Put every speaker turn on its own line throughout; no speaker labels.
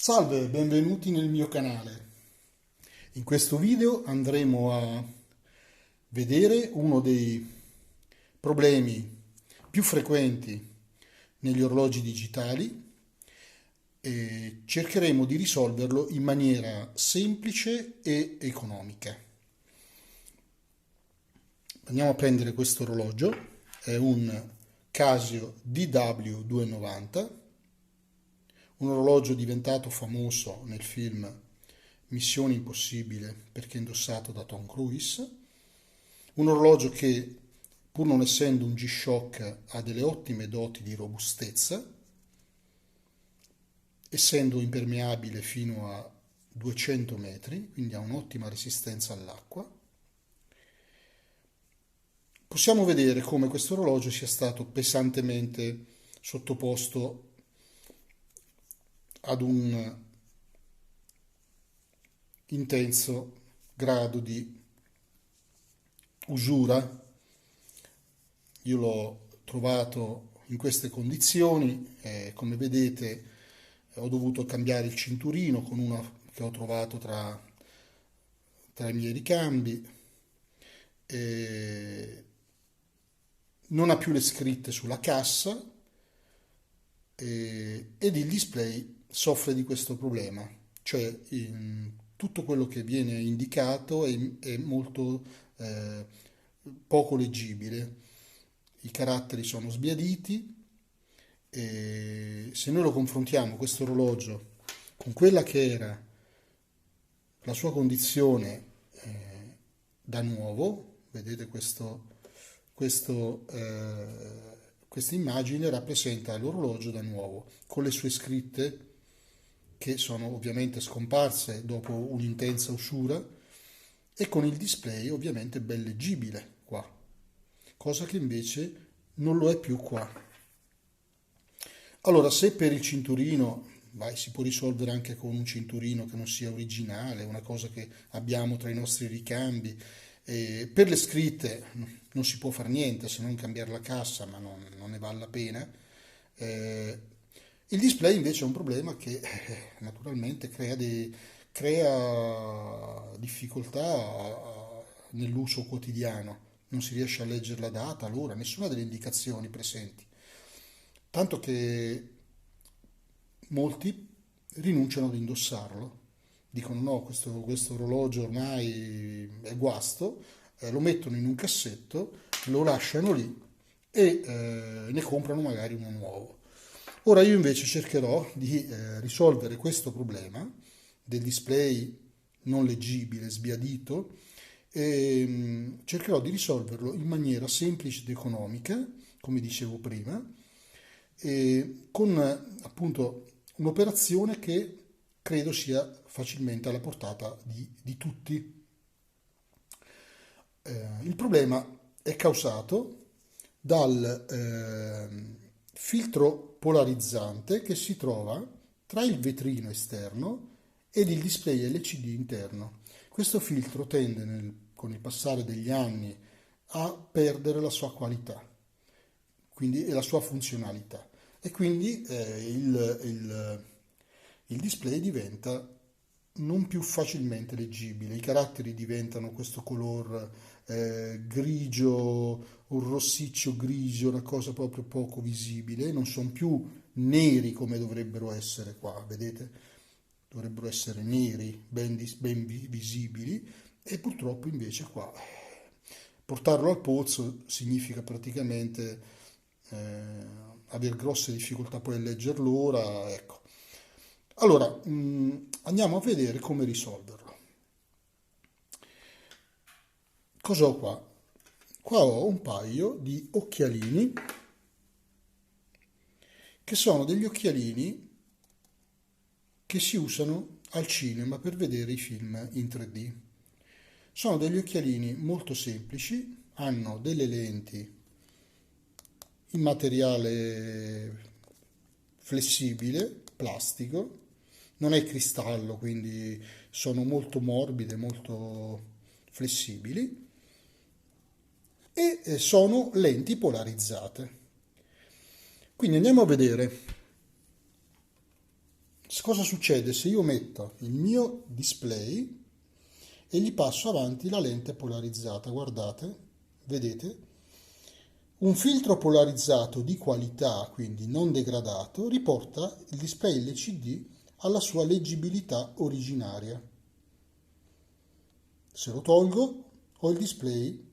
Salve, benvenuti nel mio canale. In questo video andremo a vedere uno dei problemi più frequenti negli orologi digitali e cercheremo di risolverlo in maniera semplice e economica. Andiamo a prendere questo orologio, è un Casio DW290, un orologio diventato famoso nel film Missione Impossibile perché indossato da Tom Cruise, un orologio che, pur non essendo un G-Shock, ha delle ottime doti di robustezza, essendo impermeabile fino a 200 metri, quindi ha un'ottima resistenza all'acqua. Possiamo vedere come questo orologio sia stato pesantemente sottoposto ad un intenso grado di usura. Io l'ho trovato in queste condizioni, come vedete ho dovuto cambiare il cinturino con uno che ho trovato tra i miei ricambi, non ha più le scritte sulla cassa ed il display soffre di questo problema, cioè tutto quello che viene indicato è molto poco leggibile, i caratteri sono sbiaditi e se noi lo confrontiamo questo orologio con quella che era la sua condizione da nuovo, vedete questa immagine rappresenta l'orologio da nuovo con le sue scritte che sono ovviamente scomparse dopo un'intensa usura e con il display ovviamente ben leggibile qua, cosa che invece non lo è più qua. Allora, se per il cinturino si può risolvere anche con un cinturino che non sia originale, una cosa che abbiamo tra i nostri ricambi, per le scritte non si può fare niente se non cambiare la cassa, ma non ne vale la pena. Il display invece è un problema che naturalmente crea difficoltà nell'uso quotidiano, non si riesce a leggere la data, l'ora, nessuna delle indicazioni presenti. Tanto che molti rinunciano ad indossarlo, dicono no, questo orologio ormai è guasto, lo mettono in un cassetto, lo lasciano lì e ne comprano magari uno nuovo. Ora io invece cercherò di risolvere questo problema del display non leggibile, sbiadito, e cercherò di risolverlo in maniera semplice ed economica, come dicevo prima, e con appunto un'operazione che credo sia facilmente alla portata di tutti. Il problema è causato dal filtro polarizzante che si trova tra il vetrino esterno ed il display LCD interno. Questo filtro tende con il passare degli anni a perdere la sua qualità, quindi la sua funzionalità, e quindi il display diventa non più facilmente leggibile, i caratteri diventano questo color grigio, un rossiccio grigio, una cosa proprio poco visibile, non sono più neri come dovrebbero essere qua, vedete? Dovrebbero essere neri, ben visibili, e purtroppo invece qua portarlo al polso significa praticamente avere grosse difficoltà poi a leggere l'ora, ecco. Allora, andiamo a vedere come risolverlo. Cosa ho qua? Qua ho un paio di occhialini che sono degli occhialini che si usano al cinema per vedere i film in 3D. Sono degli occhialini molto semplici, hanno delle lenti in materiale flessibile, plastico, non è cristallo, quindi sono molto morbide, molto flessibili e sono lenti polarizzate. Quindi andiamo a vedere Cosa succede se io metto il mio display e gli passo avanti la lente polarizzata? Guardate, vedete? Un filtro polarizzato di qualità, quindi non degradato, riporta il display LCD alla sua leggibilità originaria. Se lo tolgo, ho il display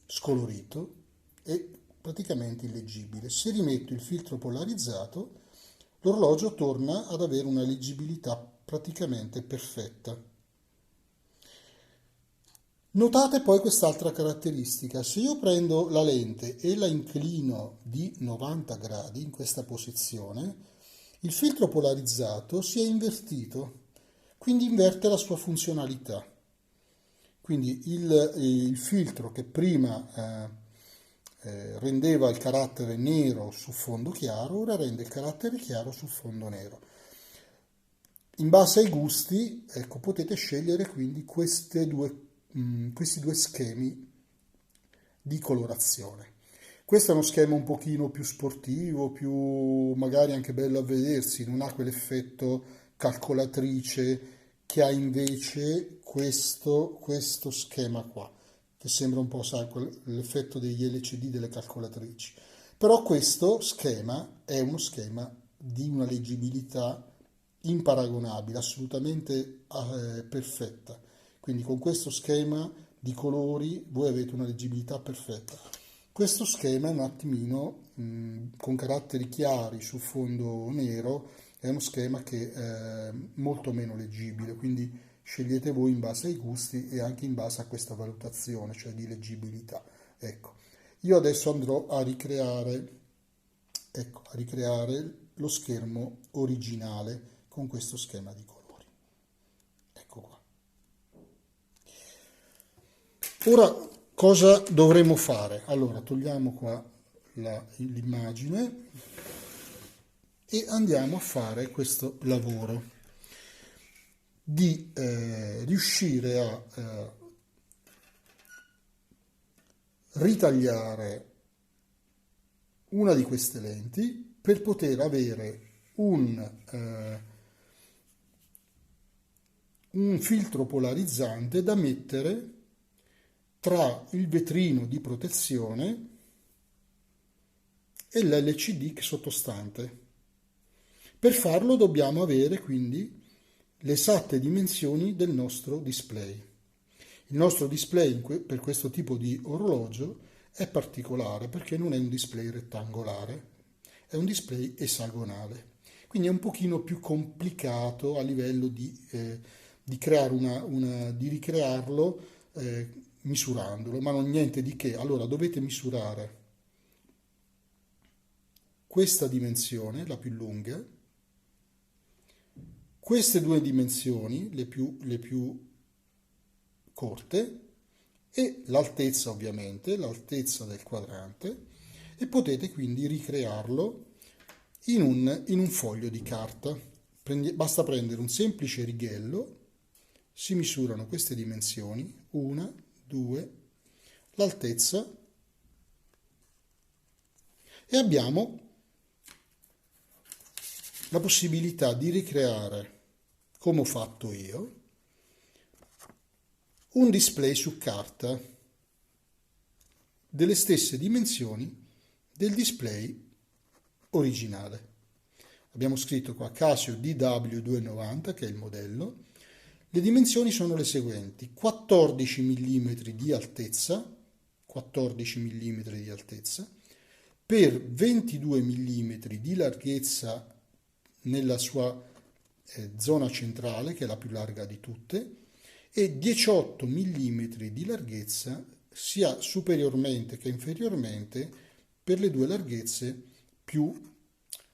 scolorito e praticamente illeggibile. Se rimetto il filtro polarizzato, l'orologio torna ad avere una leggibilità praticamente perfetta. Notate poi quest'altra caratteristica: se io prendo la lente e la inclino di 90 gradi in questa posizione, il filtro polarizzato si è invertito, quindi inverte la sua funzionalità. Quindi il filtro che prima rendeva il carattere nero su fondo chiaro, ora rende il carattere chiaro su fondo nero. In base ai gusti, ecco, potete scegliere quindi questi due schemi di colorazione. Questo è uno schema un pochino più sportivo, più magari anche bello a vedersi, non ha quell'effetto calcolatrice che ha invece questo schema qua, che sembra un po', sai, l'effetto degli LCD delle calcolatrici. Però questo schema è uno schema di una leggibilità imparagonabile, assolutamente perfetta. Quindi con questo schema di colori voi avete una leggibilità perfetta. Questo schema è un attimino con caratteri chiari su fondo nero, è uno schema che è molto meno leggibile, quindi scegliete voi in base ai gusti e anche in base a questa valutazione, cioè di leggibilità. Ecco, io adesso andrò a ricreare, ecco, a ricreare lo schermo originale con questo schema di colori. Ecco qua. Ora cosa dovremo fare? Allora, togliamo qua l'immagine e andiamo a fare questo lavoro di riuscire a ritagliare una di queste lenti per poter avere un filtro polarizzante da mettere tra il vetrino di protezione e l'LCD sottostante. Per farlo dobbiamo avere quindi le esatte dimensioni del nostro display. Il nostro display per questo tipo di orologio è particolare perché non è un display rettangolare, è un display esagonale. Quindi è un pochino più complicato a livello di creare di ricrearlo misurandolo, ma non niente di che. Allora dovete misurare questa dimensione, la più lunga, queste due dimensioni, le più corte, e l'altezza ovviamente, l'altezza del quadrante, e potete quindi ricrearlo in un foglio di carta. Basta prendere un semplice righello, si misurano queste dimensioni, 1, 2, l'altezza, e abbiamo la possibilità di ricreare, come ho fatto io, un display su carta delle stesse dimensioni del display originale. Abbiamo scritto qua Casio DW290, che è il modello. Le dimensioni sono le seguenti: 14 mm di altezza, 14 mm di altezza, per 22 mm di larghezza nella sua zona centrale, che è la più larga di tutte, e 18 mm di larghezza sia superiormente che inferiormente per le due larghezze più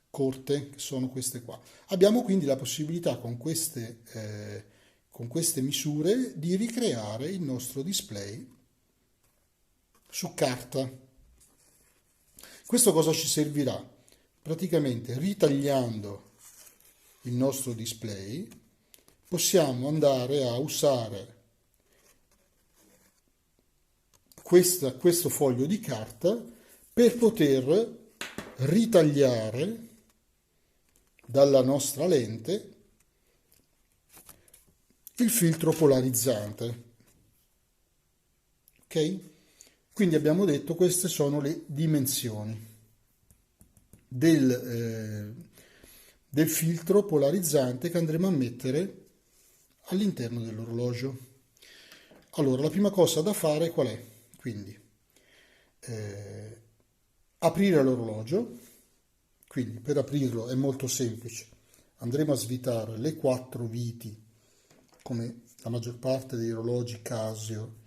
corte, che sono queste qua. Abbiamo quindi la possibilità con queste misure di ricreare il nostro display su carta. Questo cosa ci servirà? Praticamente ritagliando il nostro display possiamo andare a usare questo foglio di carta per poter ritagliare dalla nostra lente il filtro polarizzante. Ok? Quindi abbiamo detto queste sono le dimensioni del filtro polarizzante che andremo a mettere all'interno dell'orologio. Allora, la prima cosa da fare qual è? Quindi, aprire l'orologio. Quindi, per aprirlo è molto semplice. Andremo a svitare le 4 viti, come la maggior parte degli orologi Casio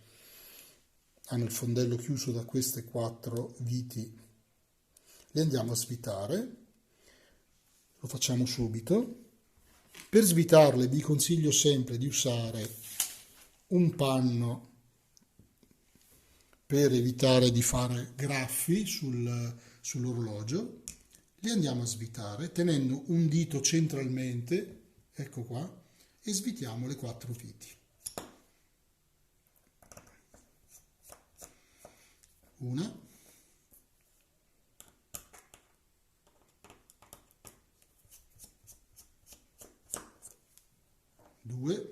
hanno il fondello chiuso da queste 4 viti. Le andiamo a svitare. Lo facciamo subito. Per svitarle vi consiglio sempre di usare un panno per evitare di fare graffi sull'orologio. Le andiamo a svitare tenendo un dito centralmente, ecco qua, e svitiamo le 4 viti. Una, due,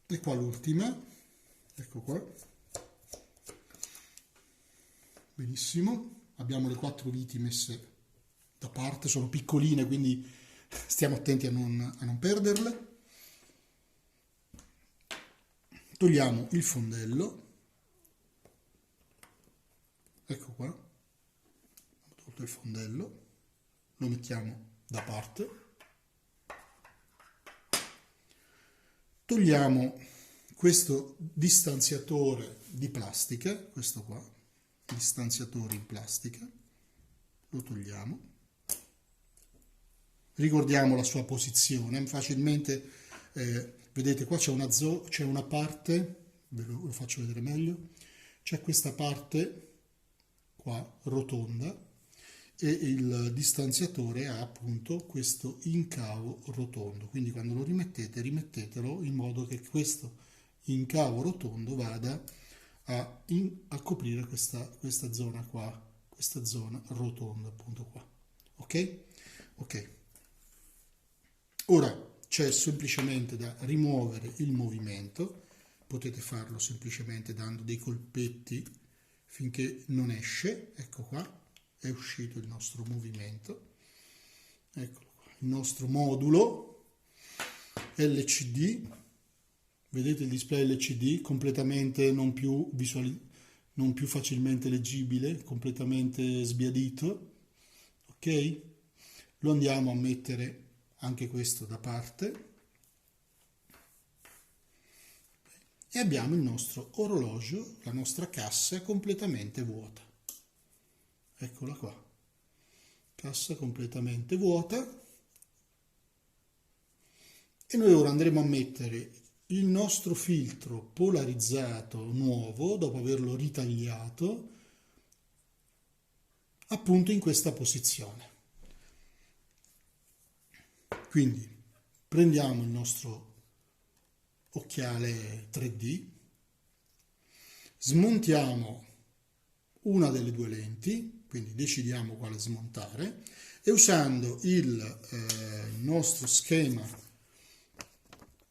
e qua l'ultima, ecco qua. Benissimo, abbiamo le 4 viti messe da parte, sono piccoline, quindi stiamo attenti a non perderle. Togliamo il fondello, ecco qua, ho tolto il fondello, lo mettiamo da parte. Togliamo questo distanziatore di plastica, questo qua, distanziatore in plastica, lo togliamo. Ricordiamo la sua posizione, facilmente, vedete qua c'è una parte, ve lo faccio vedere meglio, c'è questa parte qua rotonda e il distanziatore ha appunto questo incavo rotondo, quindi quando lo rimettete, rimettetelo in modo che questo incavo rotondo vada a coprire questa zona qua, questa zona rotonda appunto qua. Ok? Ok. Ora c'è semplicemente da rimuovere il movimento, potete farlo semplicemente dando dei colpetti finché non esce, ecco qua, è uscito il nostro movimento, eccolo qua, il nostro modulo LCD, vedete il display LCD completamente non più facilmente leggibile, completamente sbiadito, ok? Lo andiamo a mettere anche questo da parte e abbiamo il nostro orologio, la nostra cassa completamente vuota. Eccola qua, cassa completamente vuota e noi ora andremo a mettere il nostro filtro polarizzato nuovo dopo averlo ritagliato appunto in questa posizione. Quindi prendiamo il nostro occhiale 3D, smontiamo una delle 2 lenti, quindi decidiamo quale smontare e usando il nostro schema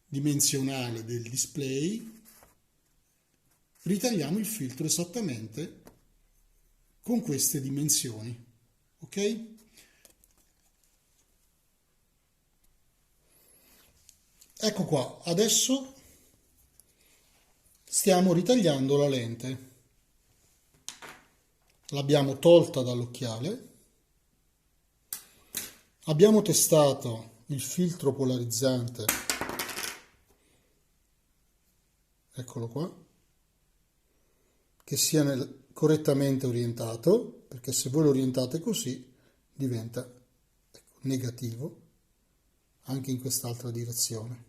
dimensionale del display ritagliamo il filtro esattamente con queste dimensioni, ok? Ecco qua, adesso stiamo ritagliando la lente. L'abbiamo tolta dall'occhiale, abbiamo testato il filtro polarizzante, eccolo qua, che sia correttamente orientato, perché se voi lo orientate così diventa negativo anche in quest'altra direzione.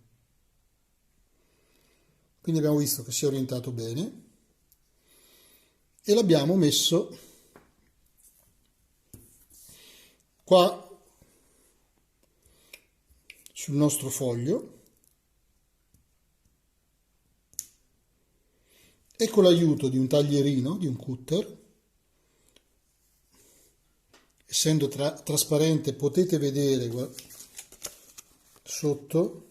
Quindi abbiamo visto che si è orientato bene e l'abbiamo messo qua sul nostro foglio e con l'aiuto di un taglierino, di un cutter, essendo trasparente potete vedere sotto,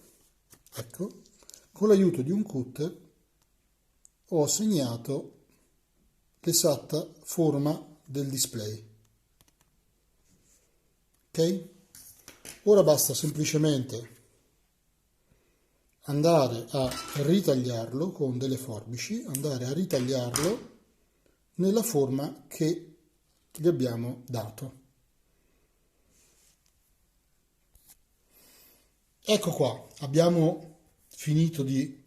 ecco, con l'aiuto di un cutter ho segnato l'esatta forma del display. Ok? Ora basta semplicemente andare a ritagliarlo con delle forbici, andare a ritagliarlo nella forma che gli abbiamo dato. Ecco qua, abbiamo finito di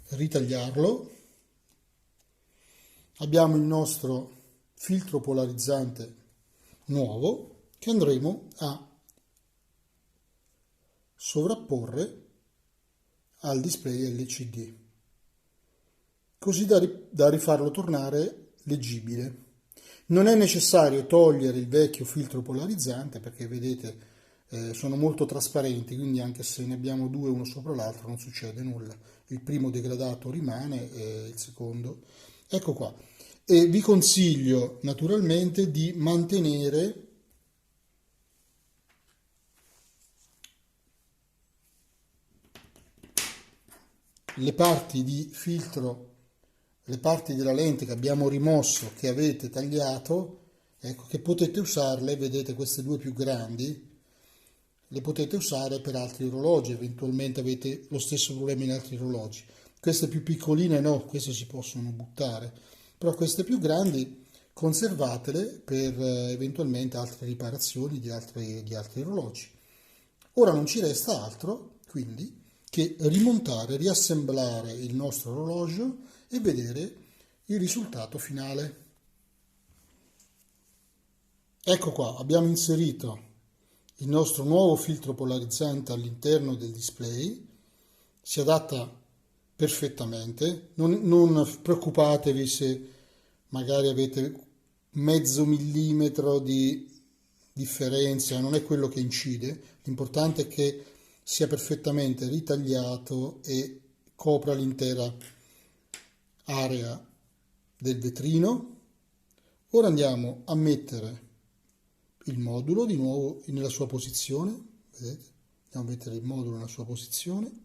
ritagliarlo. Abbiamo il nostro filtro polarizzante nuovo che andremo a sovrapporre al display LCD, così da rifarlo tornare leggibile. Non è necessario togliere il vecchio filtro polarizzante perché vedete sono molto trasparenti, quindi anche se ne abbiamo due uno sopra l'altro non succede nulla. Il primo degradato rimane e il secondo. Ecco qua. E vi consiglio naturalmente di mantenere le parti di filtro, le parti della lente che abbiamo rimosso, che avete tagliato, ecco, che potete usarle, vedete queste due più grandi, le potete usare per altri orologi, eventualmente avete lo stesso problema in altri orologi. Queste più piccoline no, queste si possono buttare, però queste più grandi conservatele per eventualmente altre riparazioni di altri orologi. Ora non ci resta altro, quindi, che rimontare, riassemblare il nostro orologio e vedere il risultato finale. Ecco qua, abbiamo inserito il nostro nuovo filtro polarizzante all'interno del display, si adatta perfettamente, non preoccupatevi se magari avete mezzo millimetro di differenza, non è quello che incide, l'importante è che sia perfettamente ritagliato e copra l'intera area del vetrino. Ora andiamo a mettere il modulo di nuovo nella sua posizione, vedete? Andiamo a mettere il modulo nella sua posizione.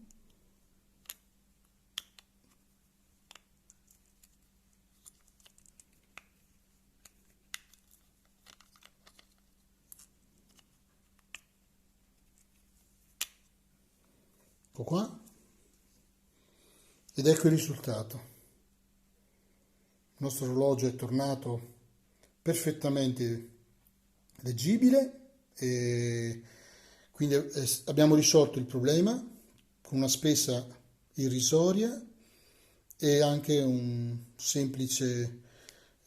Ecco qua. Ed ecco il risultato. Il nostro orologio è tornato perfettamente leggibile e quindi abbiamo risolto il problema con una spesa irrisoria e anche un semplice,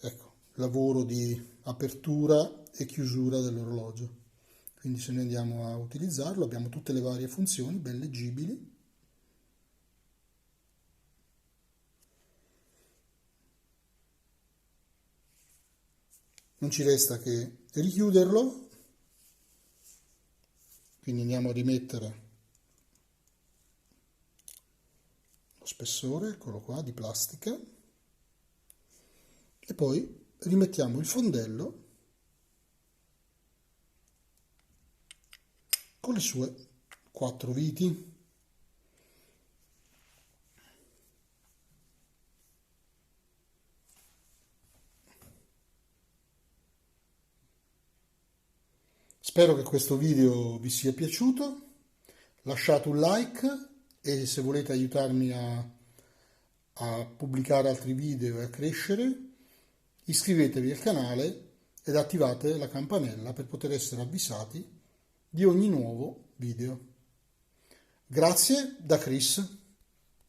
ecco, lavoro di apertura e chiusura dell'orologio. Quindi se noi andiamo a utilizzarlo abbiamo tutte le varie funzioni ben leggibili. Non ci resta che richiuderlo, quindi andiamo a rimettere lo spessore, eccolo qua, di plastica, e poi rimettiamo il fondello con le sue 4 viti. Spero che questo video vi sia piaciuto, lasciate un like e se volete aiutarmi a pubblicare altri video e a crescere, iscrivetevi al canale ed attivate la campanella per poter essere avvisati di ogni nuovo video. Grazie da Chris.